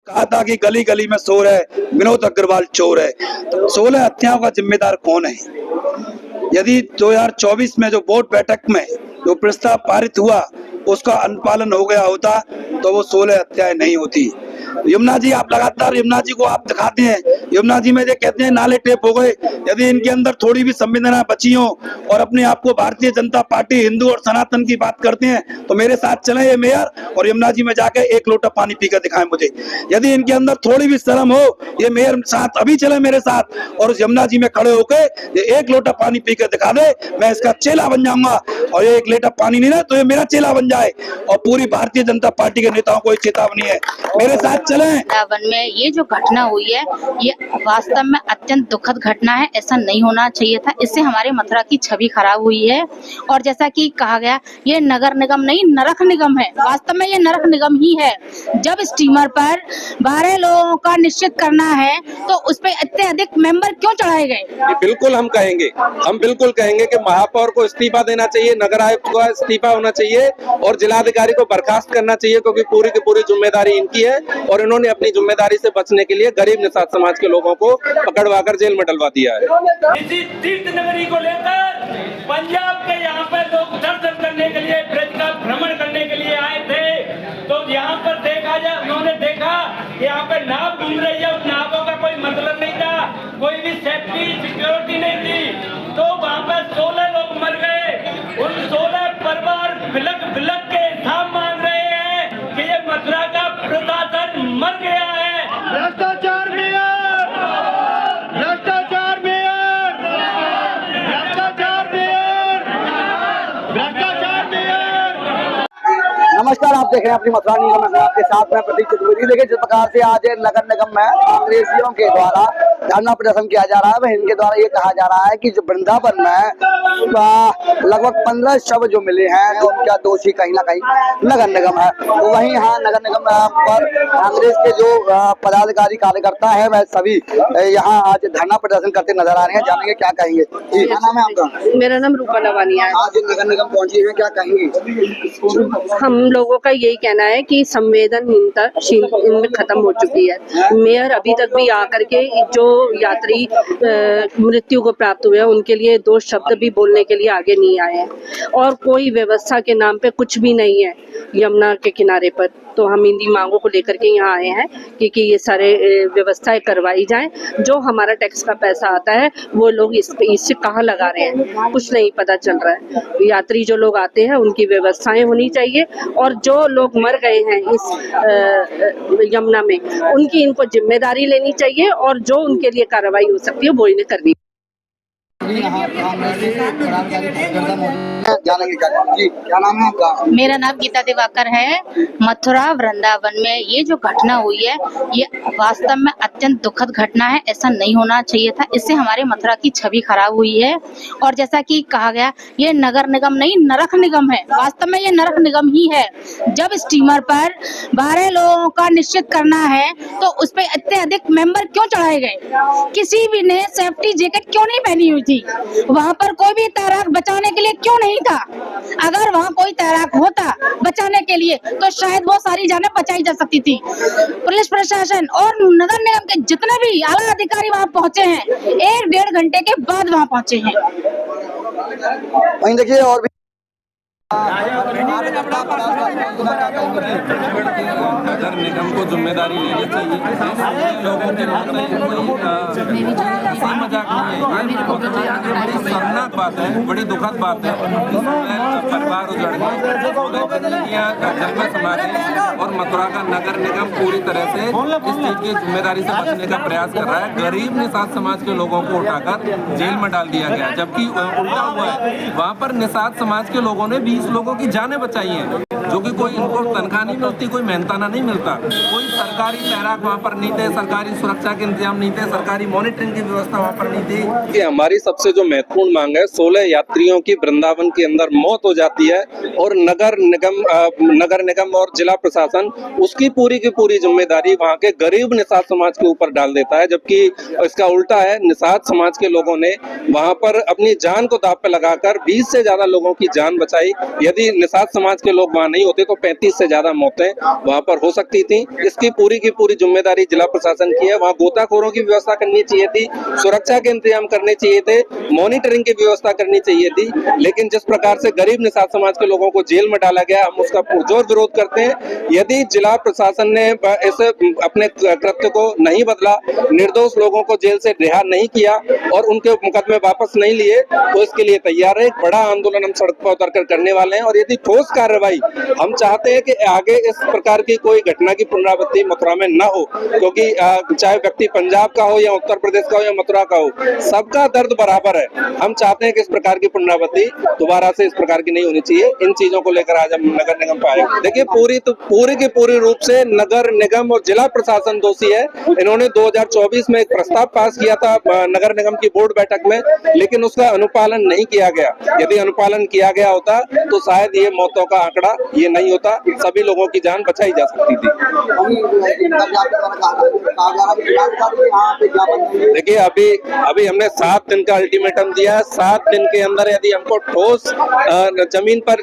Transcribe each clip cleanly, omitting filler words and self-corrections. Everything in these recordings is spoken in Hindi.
कहा था कि गली गली में शोर है, विनोद अग्रवाल चोर है। तो 16 हत्याओं का जिम्मेदार कौन है? यदि 2024 में जो बोर्ड बैठक में जो प्रस्ताव पारित हुआ उसका अनुपालन हो गया होता तो वो 16 हत्याएं नहीं होती। यमुना जी, आप लगातार यमुना जी को आप दिखाते हैं, यमुना जी में जो कहते हैं नाले टेप हो गए। यदि इनके अंदर थोड़ी भी संवेदना बची हो और अपने आप को भारतीय जनता पार्टी, हिंदू और सनातन की बात करते हैं तो मेरे साथ चले ये मेयर और यमुना जी में जाके एक लोटा पानी पीकर दिखाएं मुझे। यदि इनके अंदर थोड़ी भी शर्म हो, ये मेयर साथ अभी चले मेरे साथ और उस यमुना जी में खड़े होकर ये एक लोटा पानी पीकर दिखा दे, मैं इसका चेला बन जाऊंगा। और ये एक लोटा पानी नहीं ना तो ये मेरा चेला बन जाए। और पूरी भारतीय जनता पार्टी के नेताओं को एक चेतावनी है, मेरे साथ चलें। वृंदावन में ये जो घटना हुई है ये वास्तव में अत्यंत दुखद घटना है। ऐसा नहीं होना चाहिए था। इससे हमारे मथुरा की छवि खराब हुई है। और जैसा कि कहा गया, ये नगर निगम नहीं नरक निगम है। वास्तव में ये नरक निगम ही है। जब स्टीमर पर 12 लोगों का निश्चित करना है तो उस पर इतने अधिक मेंबर क्यों चढ़ाए गए? बिल्कुल हम बिल्कुल कहेंगे कि महापौर को इस्तीफा देना चाहिए, नगर आयुक्त को इस्तीफा होना चाहिए और जिलाधिकारी को बर्खास्त करना चाहिए, क्योंकि पूरी की पूरी जिम्मेदारी इनकी है और इन्होंने अपनी जिम्मेदारी से बचने के लिए गरीब निषाद समाज के लोगों को पकड़वाकर जेल में डलवा दिया है। इसी तीर्थ नगरी को लेकर पंजाब के यहाँ पे लोग दर्शन करने के लिए, ब्रज का भ्रमण करने के लिए आए थे। तो यहाँ पर देखा जाए, उन्होंने देखा यहाँ पे नाव घूम रही है, उस नावों का कोई मतलब नहीं था, कोई भी सेफ्टी सिक्योरिटी नहीं थी। तो वहाँ पे 16 लोग मर गए। उन 16 परिवार बिलक बिलक के हिसाब मांग रहे हैं कि ये मथुरा का प्रशासन मर गया है। भ्रष्टाचार मेयर, भ्रष्टाचार मेयर, भ्रष्टाचार मेयर, भ्रष्टाचार मेयर। नमस्कार, आप देख रहे हैं अपनी मथुरा न्यूज़ में आपके साथ में प्रतीक चतुर्वेदी। देखिए जिस प्रकार से आज नगर निगम में कांग्रेसियों के द्वारा धरना प्रदर्शन किया जा रहा है, वह इनके द्वारा ये कहा जा रहा है कि जो वृंदावन में लगभग 15 शव जो मिले हैं तो उनका दोषी कहीं ना कहीं नगर निगम है। तो वहीं यहाँ नगर निगम पर कांग्रेस के जो पदाधिकारी कार्यकर्ता है वह सभी यहाँ आज धरना प्रदर्शन करते नजर आ रहे हैं। जानेंगे क्या कहेंगे। जी, क्या नाम है आपका? मेरा नाम रूपा लवानिया है। आज नगर निगम पहुंची है, क्या कहेंगे? हम लोगों का यही कहना है कि संवेदनहीनता इनमें खत्म हो चुकी है। मेयर अभी तक भी आकर के जो यात्री मृत्यु को प्राप्त हुए हैं उनके लिए 2 शब्द भी बोलने के लिए आगे नहीं आए हैं और कोई व्यवस्था के नाम पे कुछ भी नहीं है यमुना के किनारे पर। तो हम इन्हीं मांगों को लेकर के यहाँ आए हैं कि ये सारे व्यवस्थाएं करवाई जाएं। जो हमारा टैक्स का पैसा आता है वो लोग इससे कहाँ लगा रहे हैं, कुछ नहीं पता चल रहा है। यात्री जो लोग आते हैं उनकी व्यवस्थाएं होनी चाहिए और जो लोग मर गए हैं इस यमुना में उनकी इनको जिम्मेदारी लेनी चाहिए और जो उनके लिए कार्रवाई हो सकती है वो इन्हें करनी। जी, क्या नाम है आपका? मेरा नाम गीता दिवाकर है। मथुरा वृंदावन में ये जो घटना हुई है ये वास्तव में अत्यंत दुखद घटना है। ऐसा नहीं होना चाहिए था। इससे हमारे मथुरा की छवि खराब हुई है। और जैसा कि कहा गया, ये नगर निगम नहीं नरक निगम है। वास्तव में ये नरक निगम ही है। जब स्टीमर पर 12 लोगों का निश्चित करना है तो उस पर इतने अधिक मेंबर क्यों चढ़ाए गए? किसी भी ने सेफ्टी जैकेट क्यों नहीं पहनी हुई थी? वहाँ पर कोई भी तैराक बचाने के लिए क्यों नहीं था? अगर वहाँ कोई तैराक होता बचाने के लिए तो शायद वो सारी जानें बचाई जा सकती थी। पुलिस प्रशासन और नगर निगम के जितने भी आला अधिकारी वहाँ पहुँचे हैं 1-1.5 घंटे के बाद वहाँ पहुँचे हैं। वहीं देखिए और भी नगर निगम को जिम्मेदारी लेनी चाहिए। लोगों के मजाक नहीं है, बड़ी शर्मनाक बात है, बड़ी दुखद बात है। परिवार उजड़ गए, जन्म समाज और मथुरा का नगर निगम पूरी तरह से इस चीज की जिम्मेदारी से बचने का प्रयास कर रहा है। गरीब निषाद समाज के लोगों को उठाकर जेल में डाल दिया गया, जबकि उल्टा हुआ है। वहाँ पर निषाद समाज के लोगों ने 20 लोगों की जानें बचाई हैं, जो कि कोई इनको तनख्वाह नहीं मिलती, कोई मेहनताना नहीं मिलता, कोई सरकारी तैराक वहाँ पर नहीं थे, सरकारी सुरक्षा के इंतजाम नहीं थे, सरकारी मॉनिटरिंग की व्यवस्था वहाँ पर नहीं थी। कि हमारी सबसे जो महत्वपूर्ण मांग है, 16 यात्रियों की वृंदावन के अंदर मौत हो जाती है और नगर निगम और जिला प्रशासन उसकी पूरी की पूरी जिम्मेदारी वहाँ के गरीब निषाद समाज के ऊपर डाल देता है, जबकि इसका उल्टा है। निषाद समाज के लोगों ने वहाँ पर अपनी जान को दांव पे लगाकर 20 से ज्यादा लोगों की जान बचाई। यदि निषाद समाज के लोग वहाँ नहीं होते तो 35 से ज्यादा मौतें वहां पर हो सकती थी। इसकी पूरी की पूरी जिम्मेदारी जिला प्रशासन की है। वहाँ गोताखोरों की व्यवस्था करनी चाहिए थी, सुरक्षा के इंतजाम करने चाहिए थे, मॉनिटरिंग की व्यवस्था करनी चाहिए थी। लेकिन जिस प्रकार से गरीब निषाद समाज के लोगों को जेल में डाला गया, हम उसका पुरजोर विरोध करते हैं। यदि जिला प्रशासन ने इस अपने कृत्य को नहीं बदला, निर्दोष लोगों को जेल से रिहा नहीं किया और उनके मुकदमे वापस नहीं लिए, तो इसके लिए तैयार है। एक बड़ा आंदोलन हम सड़क पर उतरकर करने वाले हैं और यदि ठोस कार्रवाई, हम चाहते हैं कि आगे इस प्रकार की कोई घटना की पुनरावृत्ति मथुरा में न हो, क्योंकि चाहे व्यक्ति पंजाब का हो या उत्तर प्रदेश का हो या मथुरा का हो, सबका दर्द बराबर है। हम चाहते हैं कि इस प्रकार की पुनरावृत्ति दोबारा से इस प्रकार की नहीं होनी चाहिए। इन चीजों को लेकर आज हम नगर निगम पे आए। देखिए, पूरी रूप से नगर निगम और जिला प्रशासन दोषी है। इन्होंने 2024 में एक प्रस्ताव पास किया था नगर निगम की बोर्ड बैठक में, लेकिन उसका अनुपालन नहीं किया गया। यदि अनुपालन किया गया होता तो शायद ये मौतों का आंकड़ा ये नहीं होता, सभी लोगों की जान बचाई जा सकती थी। देखिए, अभी हमने 7 दिन का अल्टीमेटम दिया है। 7 दिन के अंदर यदि हमको ठोस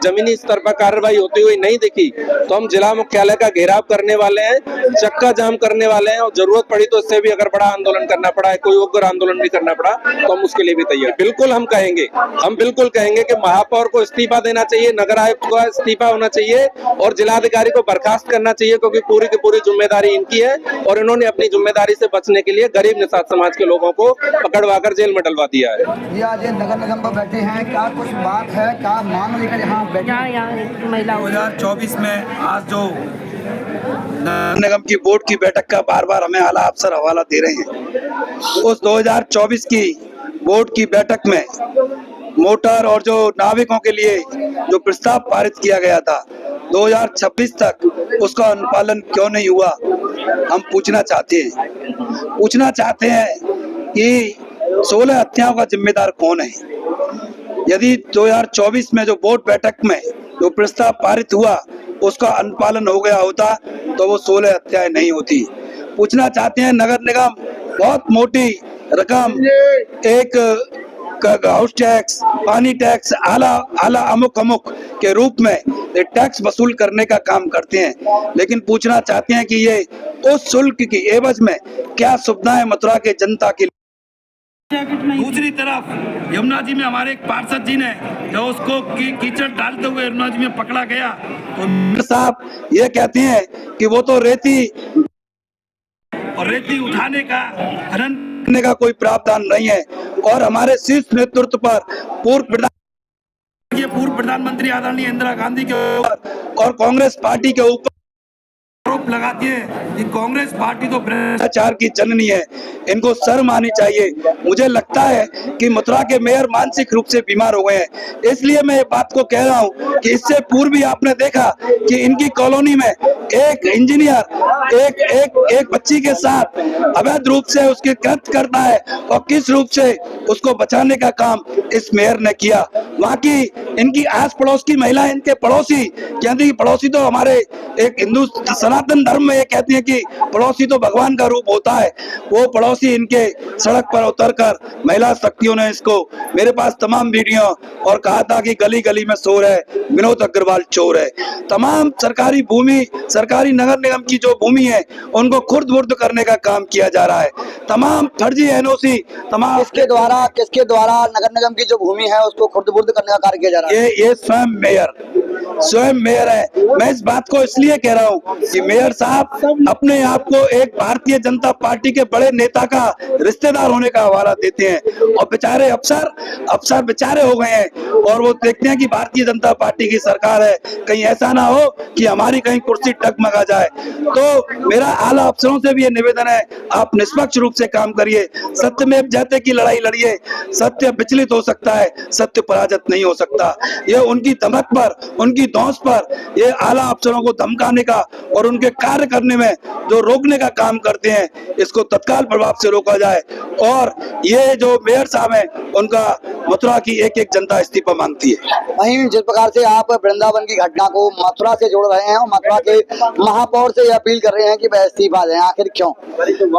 जमीनी स्तर पर कार्रवाई होती हुई नहीं दिखी तो हम जिला मुख्यालय का घेराव करने वाले हैं, चक्का जाम करने वाले हैं और जरूरत पड़ी तो इससे भी अगर बड़ा आंदोलन करना पड़ा, कोई उग्र आंदोलन भी करना पड़ा, तो हम उसके लिए भी तैयार। बिल्कुल हम बिल्कुल कहेंगे कि महापौर को इस्तीफा देना चाहिए, नगर आयुक्त को इस्तीफा होना चाहिए और जिलाधिकारी को बर्खास्त करना चाहिए, क्योंकि पूरी की पूरी जिम्मेदारी इनकी है और इन्होंने अपनी जिम्मेदारी से बचने के लिए गरीब निषाद समाज के लोगों को पकड़वाकर जेल में डलवा दिया है। ये आज नगर निगम पर बैठे हैं, क्या कुछ बात है, क्या मांग लेकर यहाँ बैठे? यहाँ महिला 2024 में आज जो निगम की बोर्ड की बैठक का बार बार हमें आला अफसर हवाला दे रहे हैं। उस 2024 की बोर्ड की बैठक में मोटर और जो नाविकों के लिए जो प्रस्ताव पारित किया गया था 2026 तक, उसका अनुपालन क्यों नहीं हुआ, हम पूछना चाहते हैं कि 16 हत्याओं का जिम्मेदार कौन है। यदि 2024 में जो बोर्ड बैठक में जो प्रस्ताव पारित हुआ उसका अनुपालन हो गया होता तो वो 16 हत्याएं नहीं होती। पूछना चाहते हैं, नगर निगम बहुत मोटी रकम, एक हाउस टैक्स, पानी टैक्स, आला अमुक के रूप में ये टैक्स वसूल करने का काम करते हैं, लेकिन पूछना चाहते हैं कि ये उस शुल्क की एवज में क्या सुविधाएं मथुरा के जनता के। दूसरी तरफ यमुना जी में हमारे एक पार्षद जी ने जो उसको कीचड़ डालते हुए यमुना जी में पकड़ा गया, तो साहब ये कहते हैं कि वो तो रेती उठाने का खनन करने का कोई प्रावधान नहीं है और हमारे शीर्ष नेतृत्व पर पूर्व प्रधानमंत्री आदरणीय इंदिरा गांधी के ऊपर और कांग्रेस पार्टी के ऊपर आरोप लगाती है कि कांग्रेस पार्टी तो भ्रष्टाचार की जननी है। इनको शर्म आनी चाहिए। मुझे लगता है कि मथुरा के मेयर मानसिक रूप से बीमार हो गए हैं, इसलिए मैं ये बात को कह रहा हूँ कि इससे पूर्व भी आपने देखा कि इनकी कॉलोनी में एक इंजीनियर एक बच्ची के साथ अवैध रूप से उसकी कृत्य करता है और किस रूप से उसको बचाने का काम इस मेयर ने किया। वहाँ की इनकी आस पड़ोस की महिला, इनके पड़ोसी कहती है, पड़ोसी तो हमारे एक हिंदू सनातन धर्म में ये कहती है कि पड़ोसी तो भगवान का रूप होता है। वो पड़ोसी इनके सड़क पर उतरकर महिला शक्तियों ने इसको, मेरे पास तमाम वीडियो, और कहा था कि गली गली में शोर है, विनोद अग्रवाल चोर है। तमाम सरकारी भूमि, सरकारी नगर निगम की जो भूमि है उनको खुर्द बुर्द करने का काम किया जा रहा है। तमाम फर्जी एनओसी, तमाम किसके द्वारा नगर निगम की जो भूमि है उसको खुर्द बुर्द करने का कार्य किया जा रहा है। ये स्वयं मेयर है। मैं इस बात को इसलिए कह रहा हूँ कि मेयर साहब अपने आप को एक भारतीय जनता पार्टी के बड़े नेता का रिश्तेदार होने का हवाला देते हैं और बेचारे अफसर बेचारे हो गए हैं और वो देखते हैं कि भारतीय जनता पार्टी की सरकार है, कहीं ऐसा ना हो कि हमारी कहीं कुर्सी डगमगा जाए। तो मेरा आला अफसरों से भी ये निवेदन है, आप निष्पक्ष रूप से काम करिए, सत्यमेव जयते की लड़ाई लड़िए। सत्य विचलित हो सकता है, सत्य पराजित नहीं हो सकता। ये उनकी धमक पर, उनकी धौंस पर, ये आला अफसरों को धमकाने का और उनके कार्य करने में जो रोकने का काम करते हैं, इसको तत्काल प्रभाव से रोका जाए। और ये जो मेयर साहब है उनका मथुरा की एक एक जनता इस्तीफा मांगती है। वहीं जिस प्रकार से आप वृंदावन की घटना को मथुरा से जोड़ रहे हैं और मथुरा के महापौर से अपील कर रहे हैं कि वह इस्तीफा दें, आखिर क्यों?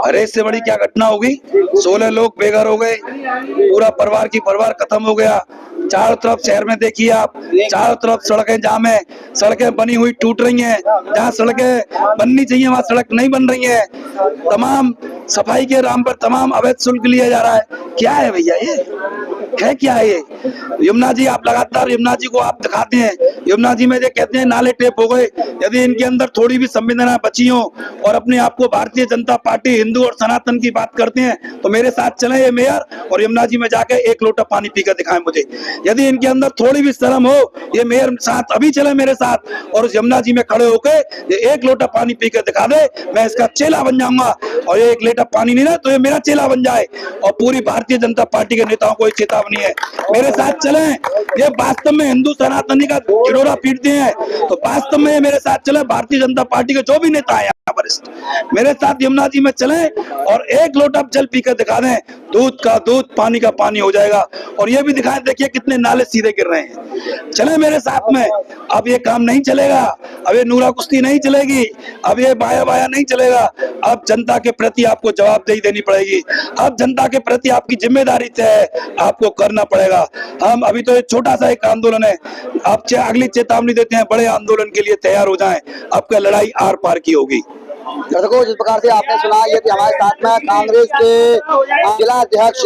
अरे इससे बड़ी क्या घटना होगी? 16 लोग बेघर हो गए, पूरा परिवार खत्म हो गया। चारों तरफ शहर में देखिए आप, चारों तरफ सड़कें जाम है, सड़कें बनी हुई टूट रही हैं, जहाँ सड़कें बननी चाहिए वहाँ सड़क नहीं बन रही है, तमाम सफाई के नाम पर तमाम अवैध शुल्क लिया जा रहा है। क्या है भैया, ये है क्या है? ये यमुना जी, आप लगातार यमुना जी को आप दिखाते हैं, यमुना जी में जो कहते हैं नाले टेप हो गए, यदि इनके अंदर थोड़ी भी संवेदना बची हो और अपने आप को भारतीय जनता पार्टी हिंदू और सनातन की बात करते हैं तो मेरे साथ चले ये मेयर और यमुना जी में जाके एक लोटा पानी पीकर दिखाएं मुझे। यदि इनके अंदर थोड़ी भी शर्म हो, ये मेयर साथ अभी चले मेरे साथ और उस यमुना जी में खड़े होकर ये एक लोटा पानी पीकर दिखा दे, मैं इसका चेला बन जाऊंगा। और ये एक लोटा पानी नहीं ना तो ये मेरा चेला बन जाए। और पूरी भारतीय जनता पार्टी के नेताओं को चेतावनी है, मेरे साथ चलें। ये वास्तव में हिंदू सनातनी का चिड़ोरा पीटते हैं तो वास्तव में मेरे साथ चले, भारतीय जनता पार्टी के जो भी नेता है वरिष्ठ मेरे साथ यमुना जी में चलें और एक लोटा जल पीकर दिखा दें, दूध का दूध पानी का पानी हो जाएगा। और ये भी दिखाएं, देखिए कितने नाले सीधे गिर रहे हैं। चले मेरे साथ में। अब ये काम नहीं चलेगा, अब ये नूरा कुश्ती नहीं चलेगी, अब ये बाया बाया नहीं चलेगा। अब जनता के प्रति आपको जवाबदेही देनी पड़ेगी, अब जनता के प्रति आपकी जिम्मेदारी तय आपको करना पड़ेगा। हम अभी तो एक छोटा सा एक आंदोलन है, अब अगली चेतावनी देते हैं, बड़े आंदोलन के लिए तैयार हो जाएं, आपका लड़ाई आर पार की होगी। दर्शकों, जिस प्रकार से आपने सुना, ये भी हमारे साथ में कांग्रेस के जिला अध्यक्ष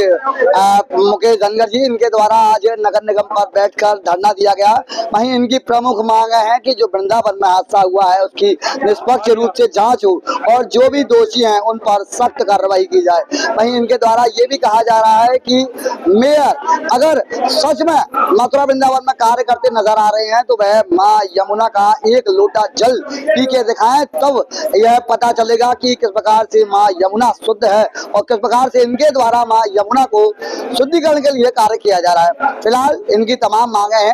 मुकेश धनगर जी, इनके द्वारा आज नगर निगम पर बैठकर धरना दिया गया। वहीं इनकी प्रमुख मांग है कि जो वृंदावन में हादसा हुआ है उसकी निष्पक्ष रूप से जांच हो और जो भी दोषी हैं उन पर सख्त कार्रवाई की जाए। वहीं इनके द्वारा ये भी कहा जा रहा है कि मेयर अगर सच में मथुरा वृंदावन में कार्य करते नजर आ रहे हैं तो वह माँ यमुना का एक लोटा जल पी के दिखाएं, तब यह पता चलेगा कि किस प्रकार से माँ यमुना शुद्ध है और किस प्रकार से इनके द्वारा माँ यमुना को शुद्धिकरण के लिए कार्य किया जा रहा है। फिलहाल इनकी तमाम मांगे हैं।